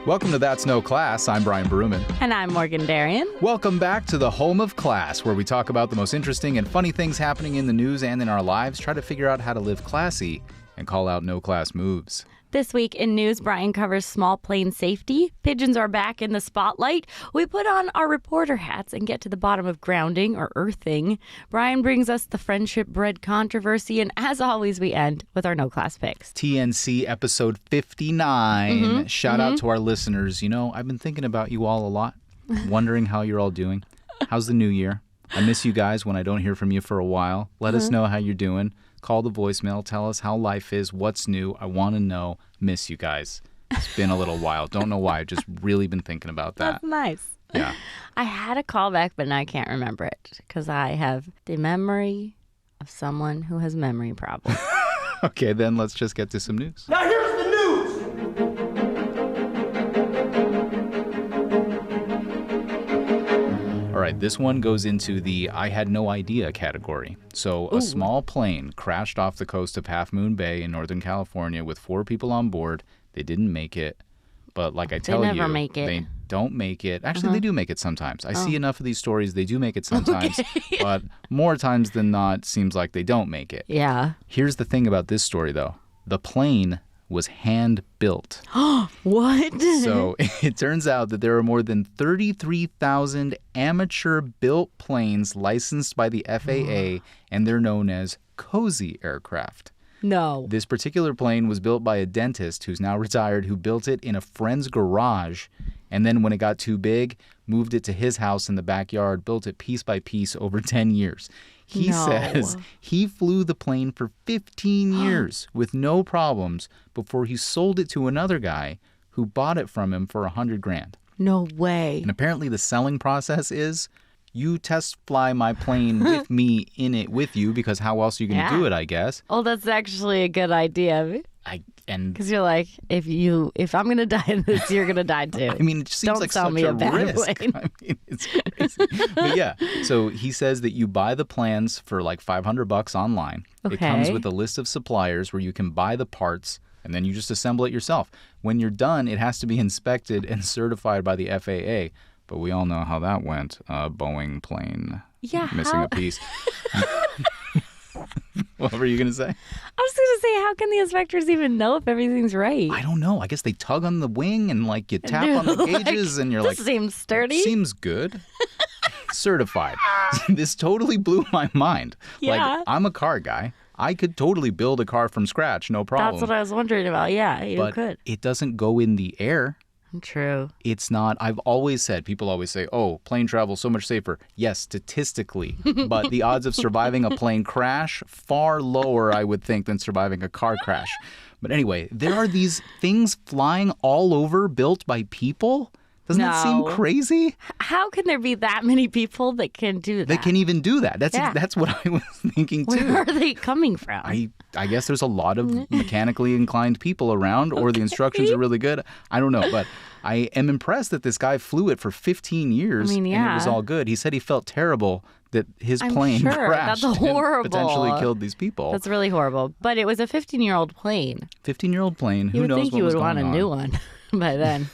Welcome to That's No Class. I'm Brian Berumen. And I'm Morgan Darian. Welcome back to the home of class, where we talk about the most interesting and funny things happening in the news and in our lives, try to figure out how to live classy, and call out no-class moves. This week in news, Brian covers small plane safety. Pigeons are back in the spotlight. We put on our reporter hats and get to the bottom of grounding or earthing. Brian brings us the friendship bread controversy. And as always, we end with our no-class picks. TNC episode 59. Shout out to our listeners. You know, I've been thinking about you all a lot, wondering how you're all doing. How's the new year? I miss you guys when I don't hear from you for a while. Let us know how you're doing. Call the voicemail. Tell us how life is. What's new? I want to know. Miss you guys. It's been a little while. Don't know why. I've just really been thinking about that. That's nice. Yeah. I had a callback, but now I can't remember it because I have the memory of someone who has memory problems. Okay, then let's just get to some news. Now here's the news. All right, this one goes into the I had no idea category. So a small plane crashed off the coast of Half Moon Bay in Northern California with 4 people on board. They didn't make it. But like I tell you, they don't make it. Actually, they do make it sometimes. I see enough of these stories. They do make it sometimes. Okay. But more times than not, seems like they don't make it. Yeah. Here's the thing about this story, though. The plane was hand-built. What? So it turns out that there are more than 33,000 amateur-built planes licensed by the FAA, and they're known as cozy aircraft. No. This particular plane was built by a dentist who's now retired, who built it in a friend's garage, and then when it got too big, moved it to his house in the backyard, built it piece by piece over 10 years. He says he flew the plane for 15 years with no problems before he sold it to another guy who bought it from him for $100,000. No way. And apparently the selling process is you test fly my plane with me in it with you, because how else are you going to do it, I guess. Oh, that's actually a good idea. Because you're like, if I'm going to die in this, you're going to die too. I mean, it just seems like such a risk. I mean, it's crazy. But yeah, so he says that you buy the plans for like $500 online. Okay. It comes with a list of suppliers where you can buy the parts, and then you just assemble it yourself. When you're done, it has to be inspected and certified by the FAA. But we all know how that went. Boeing plane missing a piece. What were you going to say? I was going to say, how can the inspectors even know if everything's right? I don't know. I guess they tug on the wing and like you tap on the gauges and you're like, this seems sturdy. Seems good. Certified. This totally blew my mind. Yeah. Like, I'm a car guy. I could totally build a car from scratch, no problem. That's what I was wondering about. Yeah, you could. It doesn't go in the air. True. It's not. I've always said, people always say, oh, plane travel so much safer. Yes, statistically. But the odds of surviving a plane crash, far lower, I would think, than surviving a car crash. But anyway, there are these things flying all over built by people. Doesn't that seem crazy? How can there be that many people that can do that? That can even do that. That's what I was thinking, too. Where are they coming from? I guess there's a lot of mechanically inclined people around, or the instructions are really good. I don't know, but I am impressed that this guy flew it for 15 years and it was all good. He said he felt terrible that his plane crashed. That's horrible. And potentially killed these people. That's really horrible. But it was a 15-year-old plane. 15-year-old plane. Who knows what was going on? You would think you would want a new one by then.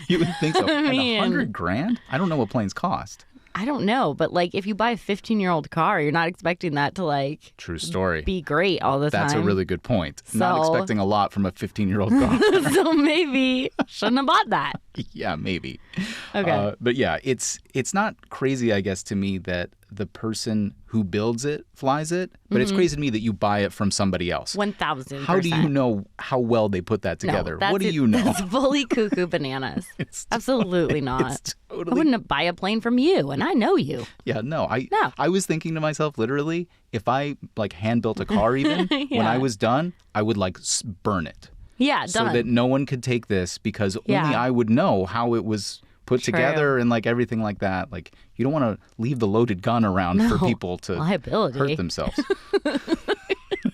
You would think so. And $100,000? I don't know what planes cost. I don't know, but like if you buy a 15-year-old car, you're not expecting that to like true story be great all the time. That's a really good point. Not expecting a lot from a 15-year-old car. So maybe shouldn't have bought that. Yeah, maybe. Okay. But yeah, it's not crazy, I guess, to me that the person who builds it flies it, but it's crazy to me that you buy it from somebody else. 1,000%. How do you know how well they put that together? What do you know? That's fully cuckoo bananas. Absolutely not. I wouldn't buy a plane from you, and I know you. Yeah, no. I was thinking to myself, literally, if I like hand built a car even, when I was done, I would like burn it. Yeah, done. So that no one could take this because only I would know how it was put together and like everything like that. Like you don't want to leave the loaded gun around for people to hurt themselves.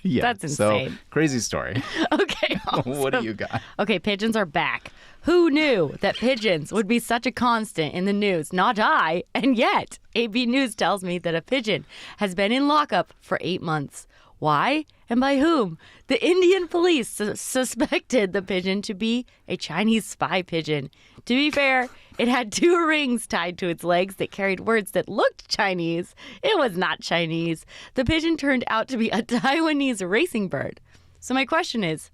Yeah, that's insane. So, crazy story. Okay, awesome. What do you got? Okay, pigeons are back. Who knew that pigeons would be such a constant in the news? Not I. And yet, AB News tells me that a pigeon has been in lockup for 8 months. Why and by whom? The Indian police suspected the pigeon to be a Chinese spy pigeon. To be fair, it had 2 rings tied to its legs that carried words that looked Chinese. It was not Chinese. The pigeon turned out to be a Taiwanese racing bird. So my question is,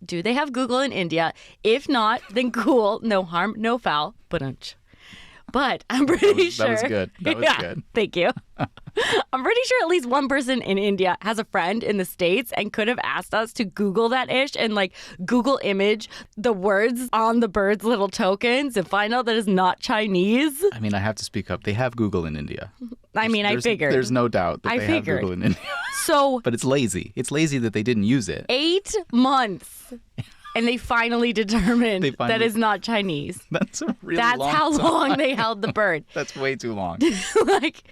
do they have Google in India? If not, then cool, no harm, no foul, but I'm pretty sure. That was good. That was good. Thank you. I'm pretty sure at least one person in India has a friend in the States and could have asked us to Google that ish and like Google image the words on the bird's little tokens and find out that it's not Chinese. I mean, I have to speak up. They have Google in India. I figured. There's no doubt that they have Google in India. So, but it's lazy. It's lazy that they didn't use it. 8 months. And they finally determined that it's not Chinese. That's a really That's long how time. long they held the bird. That's way too long. Like,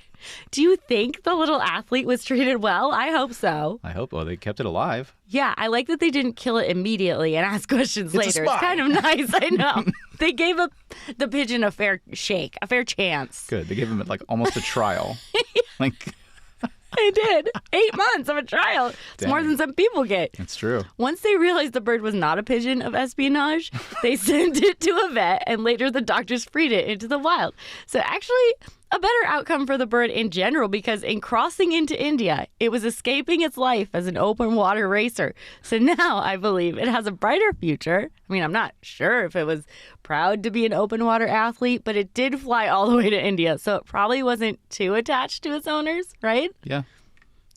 do you think the little athlete was treated well? I hope so. I hope. Well, they kept it alive. Yeah, I like that they didn't kill it immediately and ask questions later. It's kind of nice, I know. They gave the pigeon a fair shake, a fair chance. Good. They gave him like almost a trial. Like. They did. 8 months of a trial. It's more than some people get. That's true. Once they realized the bird was not a pigeon of espionage, they sent it to a vet, and later the doctors freed it into the wild. So actually, a better outcome for the bird in general, because in crossing into India, it was escaping its life as an open water racer. So now I believe it has a brighter future. I mean, I'm not sure if it was proud to be an open water athlete, but it did fly all the way to India. So it probably wasn't too attached to its owners, right? Yeah.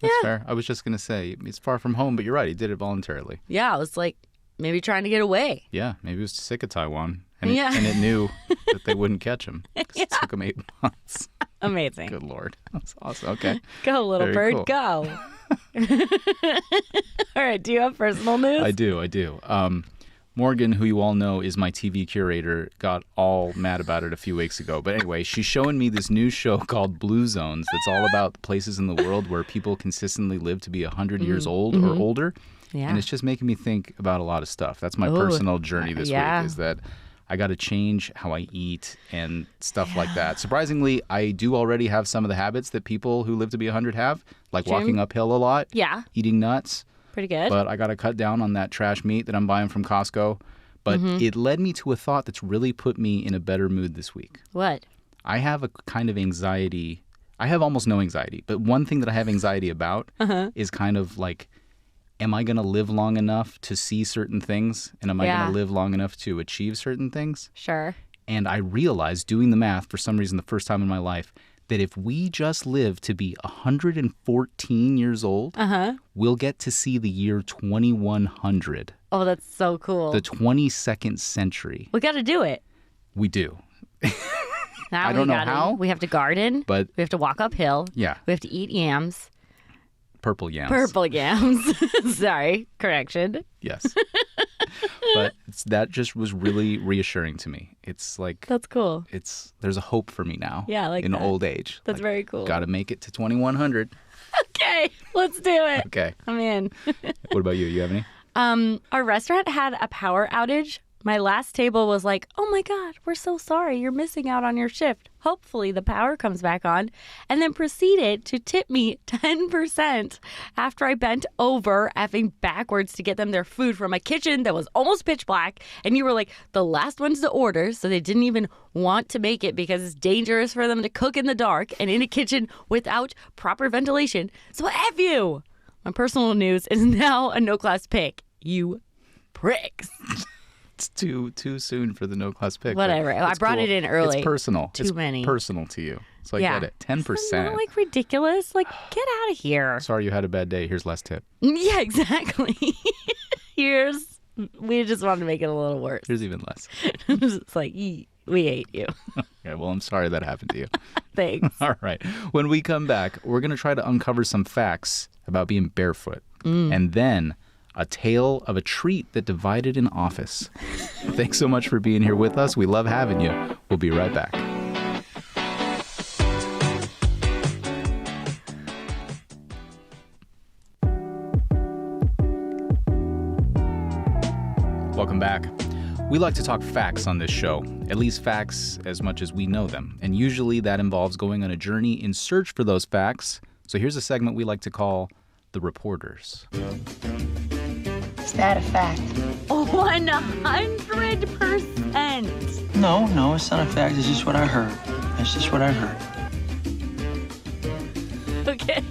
That's fair. I was just going to say, it's far from home, but you're right. He did it voluntarily. Yeah, I was like, maybe trying to get away. Yeah, maybe he was sick of Taiwan. And it knew that they wouldn't catch him. It took him 8 months. Amazing. Good Lord. That's awesome. Okay. Go, little Very bird, cool. go. All right, do you have personal news? I do. Morgan, who you all know is my TV curator, got all mad about it a few weeks ago. But anyway, she's showing me this new show called Blue Zones that's all about the places in the world where people consistently live to be 100 years old or older. Yeah. And it's just making me think about a lot of stuff. That's my personal journey this week, is that I got to change how I eat and stuff like that. Surprisingly, I do already have some of the habits that people who live to be 100 have, like walking uphill a lot, eating nuts. Pretty good. But I got to cut down on that trash meat that I'm buying from Costco. But it led me to a thought that's really put me in a better mood this week. What? I have a kind of anxiety. I have almost no anxiety. But one thing that I have anxiety about is kind of like, am I going to live long enough to see certain things? And am I going to live long enough to achieve certain things? Sure. And I realized, doing the math for some reason the first time in my life, that if we just live to be 114 years old, we'll get to see the year 2100. Oh, that's so cool. The 22nd century. We got to do it. We do. Now I don't know how. We have to garden. But we have to walk uphill. Yeah. We have to eat yams. Purple yams. Purple yams. Sorry. Correction. Yes. But that just was really reassuring to me. It's like... That's cool. There's a hope for me now. Yeah, like in that. old age. That's very cool. Got to make it to 2100. Okay. Let's do it. Okay. I'm in. What about you? You have any? Our restaurant had a power outage. My last table was like, oh my God, we're so sorry. You're missing out on your shift. Hopefully the power comes back on. And then proceeded to tip me 10% after I bent over effing backwards to get them their food from a kitchen that was almost pitch black. And you were like the last ones to order. So they didn't even want to make it because it's dangerous for them to cook in the dark and in a kitchen without proper ventilation. So F you. My personal news is now a no-class pick. You pricks. It's too soon for the no-class pick. Whatever. I brought it in early. It's personal. Too many. Personal to you. So I get it. 10%. Isn't that, like, ridiculous? Like, get out of here. Sorry you had a bad day. Here's less tip. Yeah, exactly. We just wanted to make it a little worse. Here's even less. It's like, we hate you. Okay, well, I'm sorry that happened to you. Thanks. All right. When we come back, we're going to try to uncover some facts about being barefoot. And then a tale of a treat that divided an office. Thanks so much for being here with us. We love having you. We'll be right back. Welcome back. We like to talk facts on this show, at least facts as much as we know them. And usually that involves going on a journey in search for those facts. So here's a segment we like to call the reporters. Is that a fact? 100%. No, it's not a fact. It's just what I heard. It's just what I heard. Okay.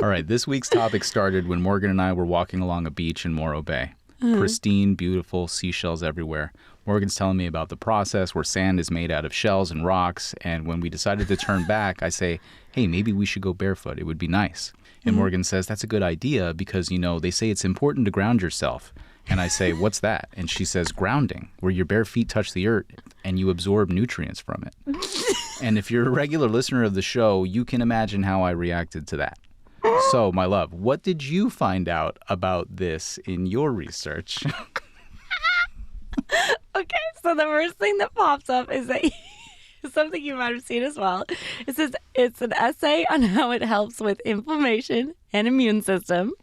All right, this week's topic started when Morgan and I were walking along a beach in Morro Bay. Pristine, beautiful, seashells everywhere. Morgan's telling me about the process where sand is made out of shells and rocks, and when we decided to turn back, I say, hey, maybe we should go barefoot. It would be nice. And Morgan says, that's a good idea because, they say it's important to ground yourself. And I say, what's that? And she says, grounding, where your bare feet touch the earth and you absorb nutrients from it. And if you're a regular listener of the show, you can imagine how I reacted to that. So, my love, what did you find out about this in your research? Okay, so the first thing that pops up is something you might have seen as well. It says it's an essay on how it helps with inflammation and immune system.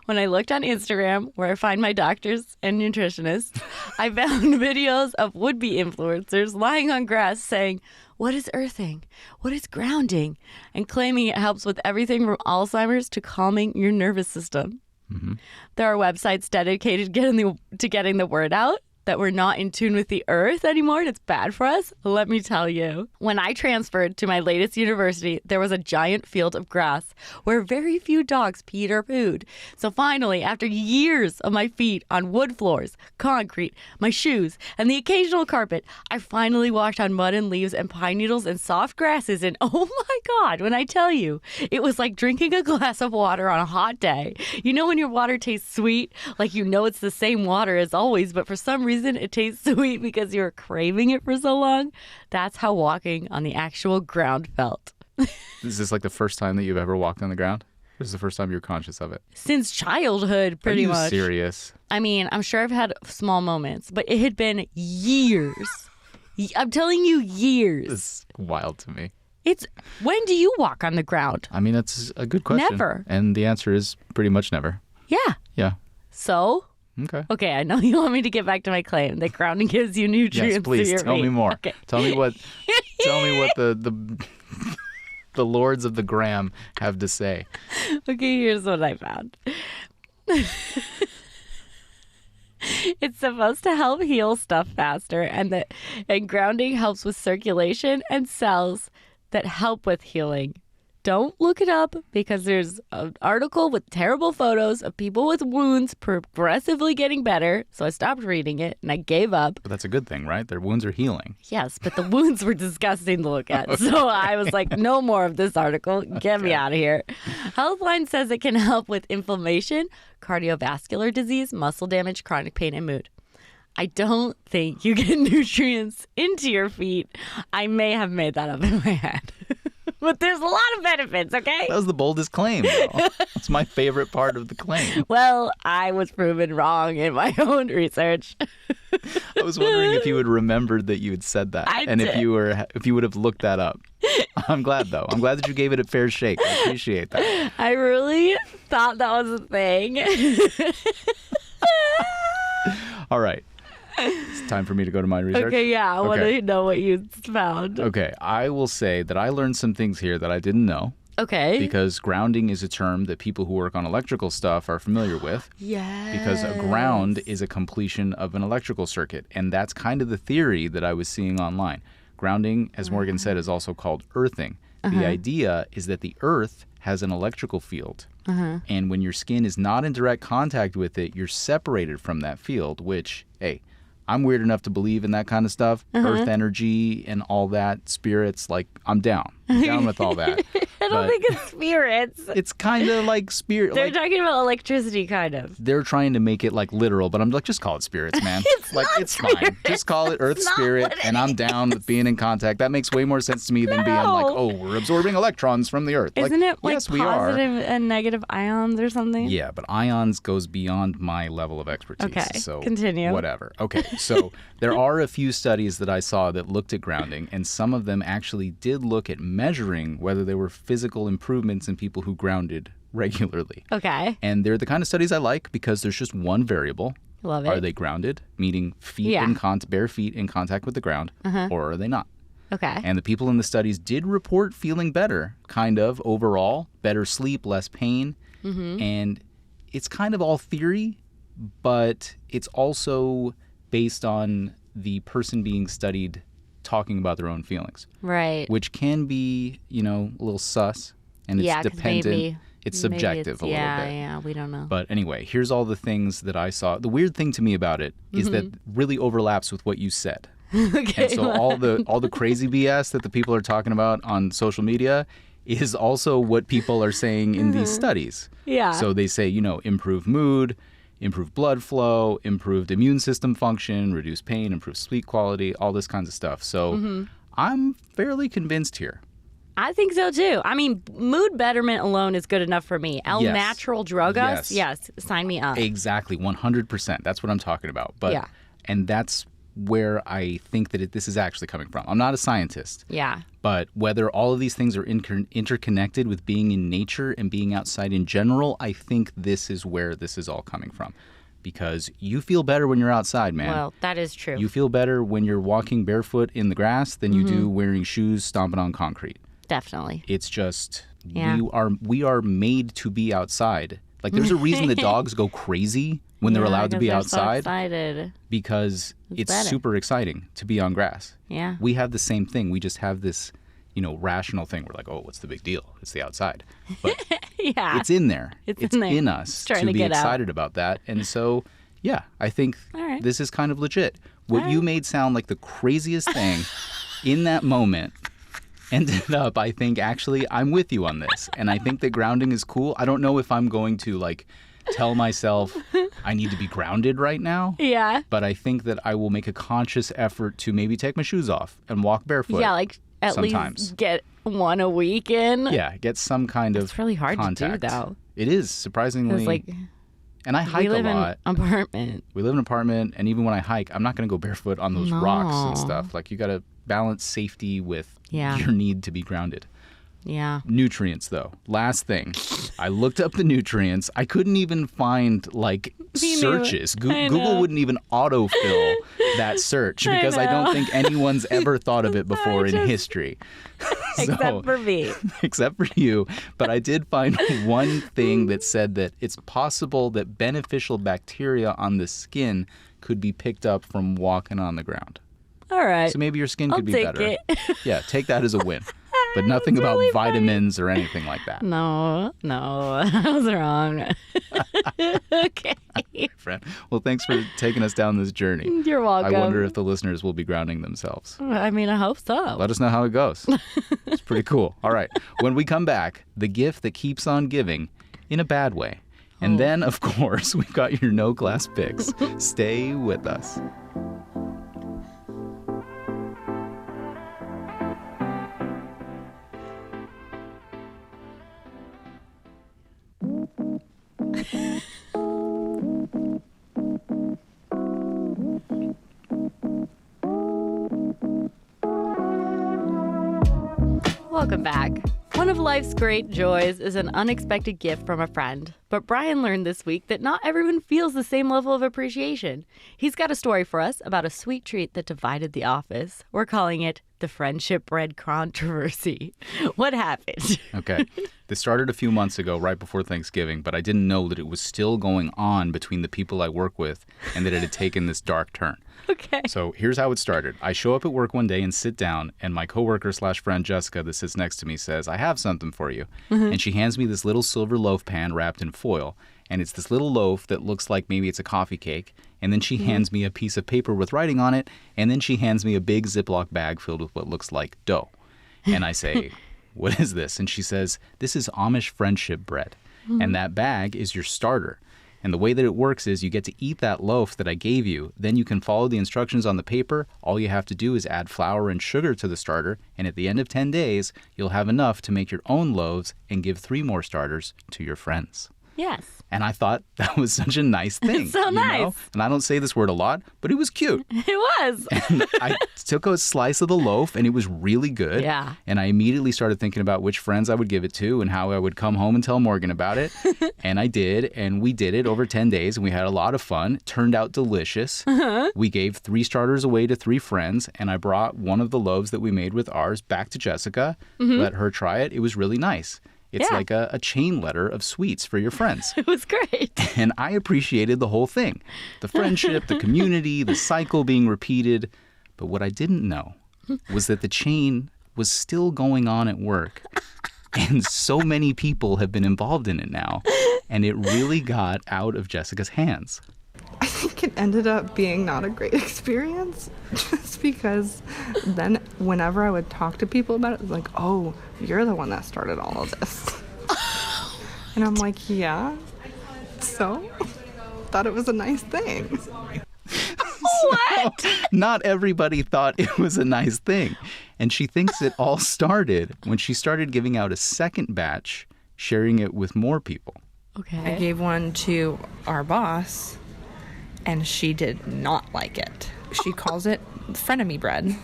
When I looked on Instagram, where I find my doctors and nutritionists, I found videos of would-be influencers lying on grass saying, what is earthing? What is grounding? And claiming it helps with everything from Alzheimer's to calming your nervous system. Mm-hmm. There are websites dedicated to getting the word out that we're not in tune with the earth anymore and it's bad for us. Let me tell you. When I transferred to my latest university, there was a giant field of grass where very few dogs peed or pooed. So finally, after years of my feet on wood floors, concrete, my shoes, and the occasional carpet, I finally walked on mud and leaves and pine needles and soft grasses. And oh my God, when I tell you, it was like drinking a glass of water on a hot day. You know when your water tastes sweet? Like it's the same water as always, but for some reason, it tastes sweet because you were craving it for so long. That's how walking on the actual ground felt. Is this like the first time that you've ever walked on the ground? Or is this the first time you're conscious of it? Since childhood, pretty much. Are you serious? I mean, I'm sure I've had small moments, but it had been years. I'm telling you, years. It's wild to me. When do you walk on the ground? I mean, that's a good question. Never. And the answer is pretty much never. Yeah. Yeah. So? Okay, I know you want me to get back to my claim that grounding gives you nutrients. Yes, please to your tell feet. me more. Okay. Tell me what the lords of the gram have to say. Okay, here's what I found. It's supposed to help heal stuff faster, and grounding helps with circulation and cells that help with healing. Don't look it up because there's an article with terrible photos of people with wounds progressively getting better. So I stopped reading it and I gave up. But that's a good thing, right? Their wounds are healing. Yes, but the wounds were disgusting to look at. So I was like, no more of this article. Get me out of here. Healthline says it can help with inflammation, cardiovascular disease, muscle damage, chronic pain, and mood. I don't think you get nutrients into your feet. I may have made that up in my head. But there's a lot of benefits, okay? That was the boldest claim, though. That's my favorite part of the claim. Well, I was proven wrong in my own research. I was wondering if you had remembered that you had said that. I and did. if you would have looked that up. I'm glad, though. I'm glad that you gave it a fair shake. I appreciate that. I really thought that was a thing. All right. It's time for me to go to my research. Okay, yeah. I want to know what you found. Okay. I will say that I learned some things here that I didn't know. Okay. Because grounding is a term that people who work on electrical stuff are familiar with. Yes. Because a ground is a completion of an electrical circuit. And that's kind of the theory that I was seeing online. Grounding, as Morgan said, is also called earthing. The idea is that the earth has an electrical field. And when your skin is not in direct contact with it, you're separated from that field, which, hey, I'm weird enough to believe in that kind of stuff. Earth energy and all that, spirits, like, I'm down. I'm down with all that. I don't think it's spirits. It's kind of like spirit. They're talking about electricity, kind of. They're trying to make it like literal, but I'm like, just call it spirits, man. It's fine. Just call it Earth spirit, and I'm down with being in contact. That makes way more sense to me than being like, oh, we're absorbing electrons from the Earth. Isn't it like yes, we are. positive and negative ions or something? Yeah, but ions goes beyond my level of expertise. Okay, so continue. Whatever. Okay, so there are a few studies that I saw that looked at grounding, and some of them actually did look at measuring whether there were physical improvements in people who grounded regularly. Okay. And they're the kind of studies I like because there's just one variable. Love it. Are they grounded, meaning bare feet in contact with the ground, or are they not? Okay. And the people in the studies did report feeling better, kind of, overall. Better sleep, less pain. And it's kind of all theory, but it's also based on the person being studied talking about their own feelings. Right. Which can be, a little sus. And it's 'cause dependent. It's subjective a little bit. Yeah, we don't know. But anyway, here's all the things that I saw. The weird thing to me about it is that really overlaps with what you said. Okay. And so all the crazy BS that the people are talking about on social media is also what people are saying in these studies. Yeah. So they say, improve mood, improve blood flow, improved immune system function, reduce pain, improve sleep quality, all this kinds of stuff. So I'm fairly convinced here. I think so too. I mean, mood betterment alone is good enough for me. El Yes. Natural drug us? Yes. Yes, sign me up. Exactly, 100%. That's what I'm talking about. But Yeah. And that's where I think that this is actually coming from. I'm not a scientist. Yeah. But whether all of these things are interconnected with being in nature and being outside in general, I think this is where this is all coming from. Because you feel better when you're outside, man. Well, that is true. You feel better when you're walking barefoot in the grass than you do wearing shoes stomping on concrete. Definitely. It's just Yeah. we are made to be outside. Like there's a reason the dogs go crazy when they're allowed to be outside. So excited. Because it's better. super exciting to be on grass. Yeah. We have the same thing. We just have this, rational thing. We're like, oh, what's the big deal? It's the outside. But Yeah. it's in there. It's It's in there. in us It's trying to to be get out. excited about that. And so, yeah, I think All right. this is kind of legit. What you made sound like the craziest thing in that moment ended up, I think, actually, I'm with you on this. And I think that grounding is cool. I don't know if I'm going to, tell myself I need to be grounded right now. Yeah. But I think that I will make a conscious effort to maybe take my shoes off and walk barefoot. Yeah, at sometimes. least get one a week in. Yeah, get some kind of It's really hard contact. to do, though. It is, surprisingly. Because, and I hike we live a in lot. an apartment. We live in an apartment, and even when I hike, I'm not going to go barefoot on those rocks and No. stuff. You got to balance safety with Yeah. your need to be grounded. Yeah. Nutrients, though. Last thing. I looked up the nutrients. I couldn't even find, searches. I Google know. wouldn't even autofill that search because I don't know. think anyone's ever thought of it before in history. Except for me. Except for you. But I did find one thing that said that it's possible that beneficial bacteria on the skin could be picked up from walking on the ground. All right. So maybe your skin I'll could be take better. it. Yeah, take that as a win. But nothing about really funny. vitamins or anything like that. No, I was wrong. Okay. Friend. Well, thanks for taking us down this journey. You're welcome. I wonder if the listeners will be grounding themselves. I mean, I hope so. Let us know how it goes. It's pretty cool. All right. When we come back, the gift that keeps on giving in a bad way. And then, of course, we've got your no class picks. Stay with us. Welcome back. One of life's great joys is an unexpected gift from a friend. But Brian learned this week that not everyone feels the same level of appreciation. He's got a story for us about a sweet treat that divided the office. We're calling it the friendship bread controversy. What happened? Okay. This started a few months ago, right before Thanksgiving, but I didn't know that it was still going on between the people I work with and that it had taken this dark turn. Okay. So here's how it started. I show up at work one day and sit down, and my coworker / friend Jessica that sits next to me says, I have something for you. And she hands me this little silver loaf pan wrapped in foil. And it's this little loaf that looks like maybe it's a coffee cake. And then she hands me a piece of paper with writing on it. And then she hands me a big Ziploc bag filled with what looks like dough. And I say, what is this? And she says, this is Amish friendship bread. And that bag is your starter. And the way that it works is you get to eat that loaf that I gave you. Then you can follow the instructions on the paper. All you have to do is add flour and sugar to the starter. And at the end of 10 days, you'll have enough to make your own loaves and give 3 more starters to your friends. Yes. And I thought that was such a nice thing. It's so nice. Know? And I don't say this word a lot, but it was cute. It was. And I took a slice of the loaf, and it was really good. Yeah. And I immediately started thinking about which friends I would give it to and how I would come home and tell Morgan about it. And I did, and we did it over 10 days, and we had a lot of fun. It turned out delicious. We gave 3 starters away to 3 friends, and I brought one of the loaves that we made with ours back to Jessica, let her try it. It was really nice. It's like a chain letter of sweets for your friends. It was great. And I appreciated the whole thing. The friendship, the community, the cycle being repeated. But what I didn't know was that the chain was still going on at work. And so many people have been involved in it now. And it really got out of Jessica's hands. I think it ended up being not a great experience just because then whenever I would talk to people about it, it was like, oh, you're the one that started all of this. And I'm like, yeah, so thought it was a nice thing. What? So, not everybody thought it was a nice thing. And she thinks it all started when she started giving out a second batch, sharing it with more people. Okay. I gave one to our boss, and she did not like it. She calls it frenemy bread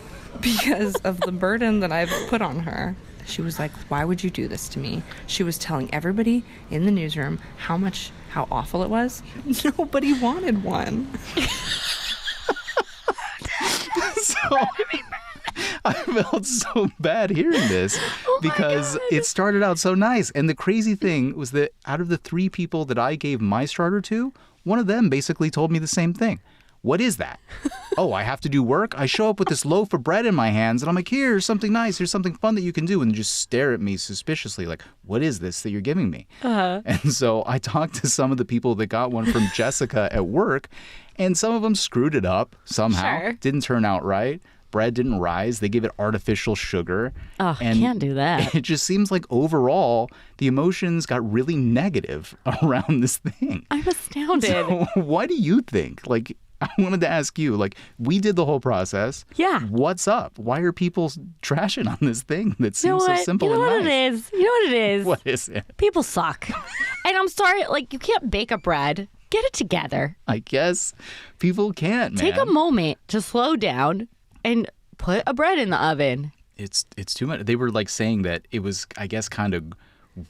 because of the burden that I've put on her. She was like, why would you do this to me? She was telling everybody in the newsroom how awful it was. Nobody wanted one. So I felt so bad hearing this because it started out so nice. And the crazy thing was that out of the 3 people that I gave my starter to, one of them basically told me the same thing. What is that? Oh, I have to do work? I show up with this loaf of bread in my hands and I'm like, here's something nice. Here's something fun that you can do. And they just stare at me suspiciously like, what is this that you're giving me? And so I talked to some of the people that got one from Jessica at work, and some of them screwed it up somehow. Sure. Didn't turn out right. Bread didn't rise. They gave it artificial sugar. Oh, and can't do that. It just seems like overall, the emotions got really negative around this thing. I'm astounded. So what do you think? Like, I wanted to ask you, like, we did the whole process. Yeah. What's up? Why are people trashing on this thing that You know seems so what? simple You know and what nice? it is? You know what it is? What is it? People suck. And I'm sorry, like, you can't bake a bread. Get it together. I guess people can't, man. Take a moment to slow down and put a bread in the oven. It's too much. They were like saying that it was, I guess, kind of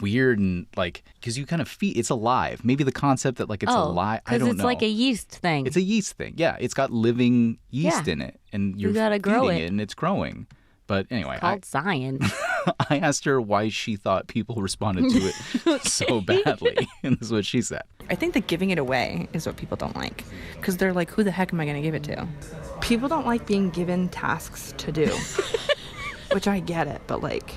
weird and like, because you kind of feed, it's alive. Maybe the concept that like it's alive, I don't know. Because it's like a yeast thing. It's a yeast thing. Yeah, it's got living yeast in it, and you're gotta grow feeding it. and it's growing. But anyway, called science. I asked her why she thought people responded to it so badly, and this is what she said. I think that giving it away is what people don't like because they're like, who the heck am I going to give it to? People don't like being given tasks to do, which I get it, but like...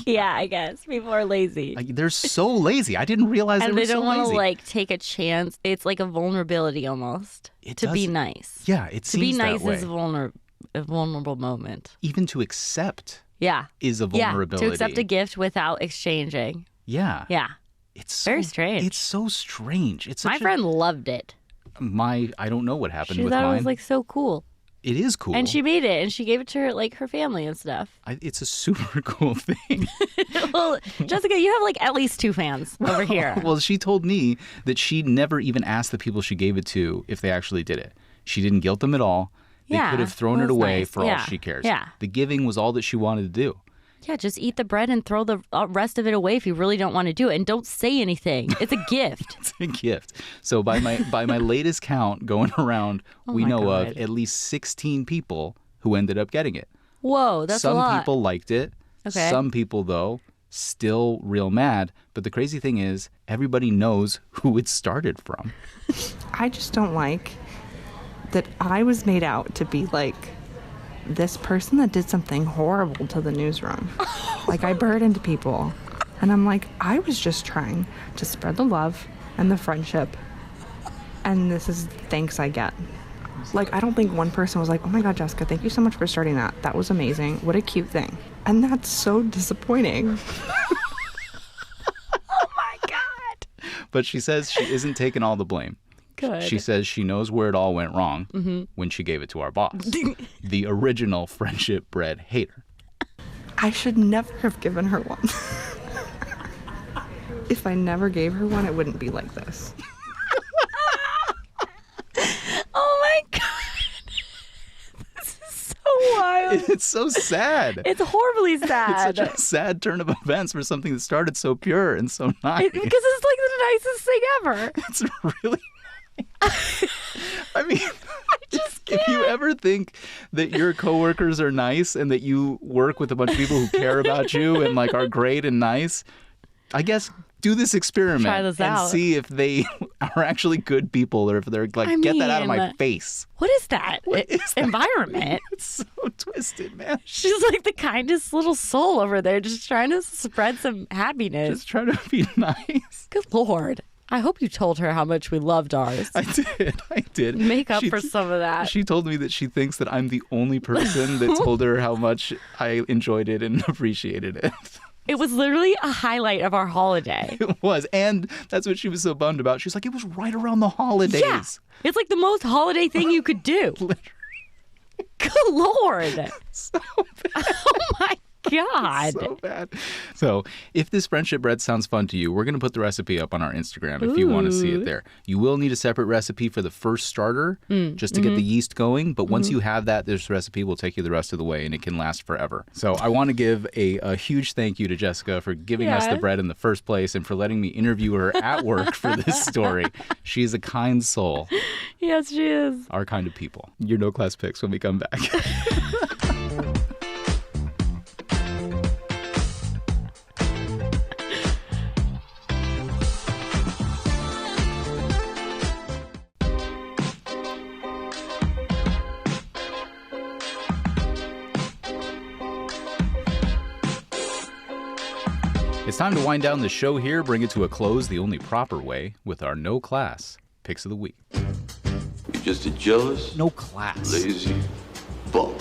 Yeah, I guess. People are lazy. Like, they're so lazy. I didn't realize and they they were don't so want to lazy. like take a chance. It's like a vulnerability almost. It to be does- nice. Yeah, it To be seems nice that way. is a vulnerable moment. Even to accept Yeah. is a vulnerability. Yeah, to accept a gift without exchanging. Yeah. Yeah. It's so, Very strange. It's so strange. It's such My friend loved it. I don't know what happened She with thought mine. it was like so cool. It is cool. And she made it and she gave it to her like her family and stuff. It's a super cool thing. Well, Jessica, you have like at least 2 fans over here. Well, she told me that she never even asked the people she gave it to if they actually did it. She didn't guilt them at all. They Yeah, could have thrown that it was away nice. for all Yeah, she cares. yeah. The giving was all that she wanted to do. Yeah, just eat the bread and throw the rest of it away if you really don't want to do it. And don't say anything. It's a gift. It's a gift. So by my latest count going around, we my know God. of at least 16 people who ended up getting it. Whoa, that's a Some lot. people liked it. Okay. Some people, though, still real mad. But the crazy thing is, everybody knows who it started from. I just don't like that I was made out to be like this person that did something horrible to the newsroom. Like I burdened people. And I'm like, I was just trying to spread the love and the friendship. And this is thanks I get. Like, I don't think one person was like, oh my God, Jessica, thank you so much for starting that. That was amazing. What a cute thing. And that's so disappointing. Oh my God. But she says she isn't taking all the blame. Good. She says she knows where it all went wrong when she gave it to our boss, the original friendship bread hater. I should never have given her one. if I never gave her one, it wouldn't be like this. Oh my God. This is so wild. It's so sad. It's horribly It's sad. such a sad turn of events for something that started so pure and so nice. Because it's like the nicest thing ever. It's really. I mean, if you ever think that your coworkers are nice and that you work with a bunch of people who care about you and like are great and nice, I guess do this experiment Try this and out. see if they are actually good people or if they're like, get that out of my face. What is that? What is that? Environment. It's so twisted, man. She's like the kindest little soul over there, just trying to spread some happiness. Just try to be nice. Good Lord. I hope you told her how much we loved ours. I did. Make up for some of that. She told me that she thinks that I'm the only person that told her how much I enjoyed it and appreciated it. It was literally a highlight of our holiday. It was. And that's what she was so bummed about. She's like, it was right around the holidays. Yeah. It's like the most holiday thing you could do. Literally. Good Lord. So bad. Oh my God. So bad. So if this friendship bread sounds fun to you, we're going to put the recipe up on our Instagram if you want to see it there. You will need a separate recipe for the first starter just to get the yeast going. But once you have that, this recipe will take you the rest of the way and it can last forever. So I want to give a huge thank you to Jessica for giving us the bread in the first place and for letting me interview her at work for this story. She is a kind soul. Yes, she is. Our kind of people. Your No Class Picks when we come back. It's time to wind down the show here, bring it to a close the only proper way with our No Class Picks of the Week. You're just a jealous, No class. lazy bum.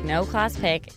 No class pick.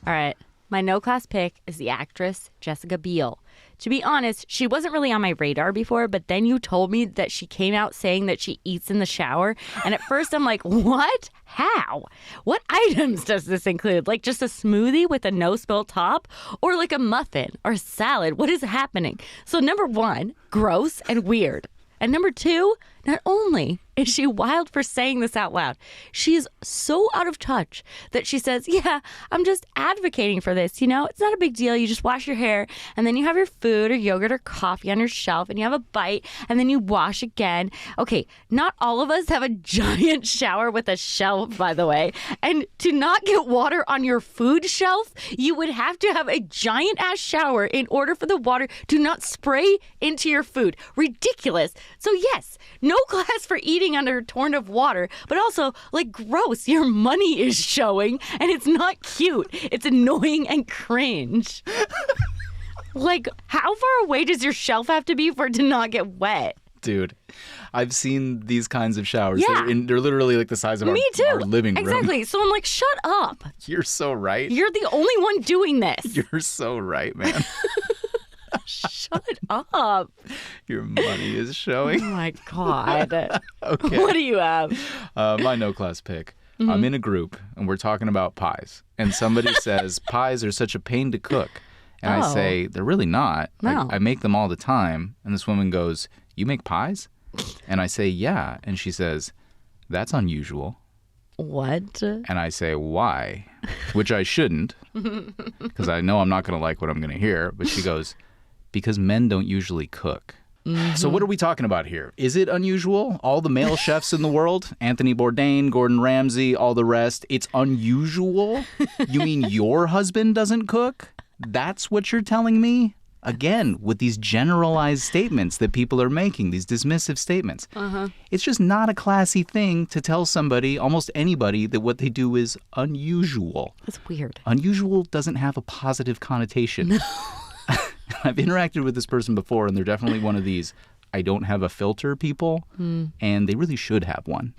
All right. My no class pick is the actress Jessica Biel. To be honest, she wasn't really on my radar before, but then you told me that she came out saying that she eats in the shower. And at first I'm like, what? How? What items does this include? Like just a smoothie with a no-spill top? Or like a muffin or salad? What is happening? So number one, gross and weird. And number two, not only is she wild for saying this out loud, she's so out of touch that she says, yeah, I'm just advocating for this. You know, it's not a big deal. You just wash your hair and then you have your food or yogurt or coffee on your shelf and you have a bite and then you wash again. Okay, not all of us have a giant shower with a shelf, by the way. And to not get water on your food shelf, you would have to have a giant ass shower in order for the water to not spray into your food. Ridiculous. So yes, no class for eating under a torrent of water, but also, like, gross. Your money is showing, and it's not cute. It's annoying and cringe. Like, how far away does your shelf have to be for it to not get wet? Dude, I've seen these kinds of showers. Yeah. They're literally like the size of Me too. our living room. Exactly. So I'm like, shut up. You're so right. You're the only one doing this. You're so right, man. Shut up. Your money is Oh showing. my God. Okay. What do you have? My no class pick. I'm in a group and we're talking about pies. And somebody says, pies are such a pain to cook. And I Oh. say, they're really not. No. I make them all the time. And this woman goes, you make pies? And I say, yeah. And she says, that's unusual. What? And I say, why? Which I shouldn't, because I know I'm not going to like what I'm going to hear. But she goes, because men don't usually cook. So what are we talking about here? Is it unusual? All the male chefs in the world, Anthony Bourdain, Gordon Ramsay, all the rest, it's unusual? You mean your husband doesn't cook? That's what you're telling me? Again, with these generalized statements that people are making, these dismissive statements. It's just not a classy thing to tell somebody, almost anybody, that what they do is unusual. That's weird. Unusual doesn't have a positive connotation. I've interacted with this person before, and they're definitely one of these I don't have a filter people, and they really should have one.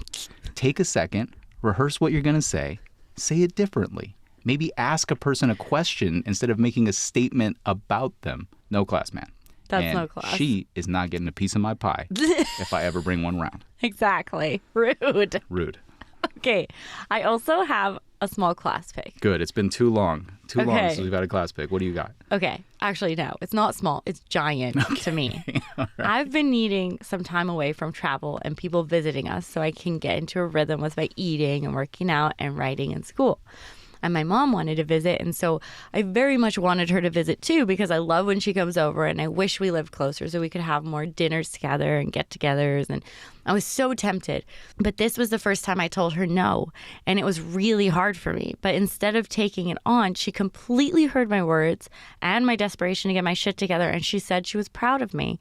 Take a second, rehearse what you're going to say it differently. Maybe ask a person a question instead of making a statement about them. No class, man. That's And no class. She is not getting a piece of my pie if I ever bring one round. Exactly. Rude. Rude. Okay. I also have a small class pick. Good. It's been too long. Too long Okay. since we've had a class pick. What do you got? Okay. Actually, no. It's not small. It's giant to me. I've been needing some time away from travel and people visiting us so I can get into a rhythm with my eating and working out and writing in school. And my mom wanted to visit, and so I very much wanted her to visit too because I love when she comes over, and I wish we lived closer so we could have more dinners together and get-togethers, and I was so tempted. But this was the first time I told her no, and it was really hard for me. But instead of taking it on, she completely heard my words and my desperation to get my shit together, and she said she was proud of me.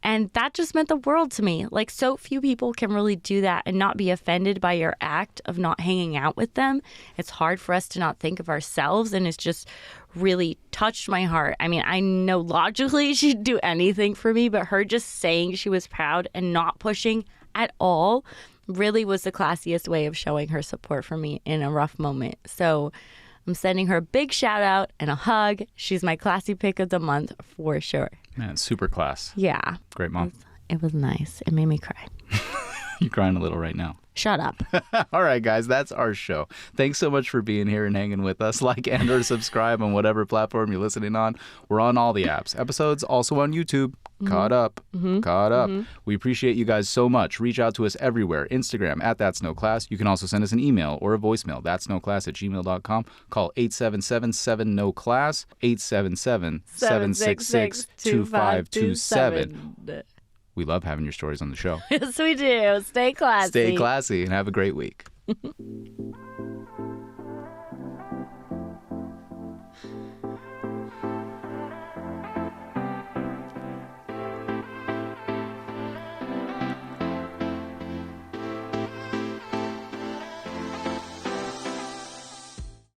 And that just meant the world to me. Like, so few people can really do that and not be offended by your act of not hanging out with them. It's hard for us to not think of ourselves, and it's just really touched my heart. I mean, I know logically she'd do anything for me, but her just saying she was proud and not pushing at all really was the classiest way of showing her support for me in a rough moment. So I'm sending her a big shout out and a hug. She's my classy pick of the month for sure. Man, super class. Yeah. Great mom. It was nice. It made me cry. You're crying a little right now. Shut up. All right, guys, that's our show. Thanks so much for being here and hanging with us. Like and or subscribe on whatever platform you're listening on. We're on all the apps. Episodes also on YouTube. Caught up. Caught up. We appreciate you guys so much. Reach out to us everywhere. Instagram at That's No Class. You can also send us an email or a voicemail. That's no class at gmail.com. Call 877-7-NO-CLASS. 877-766-2527. We love having your stories on the show. Yes, we do. Stay classy. Stay classy and have a great week.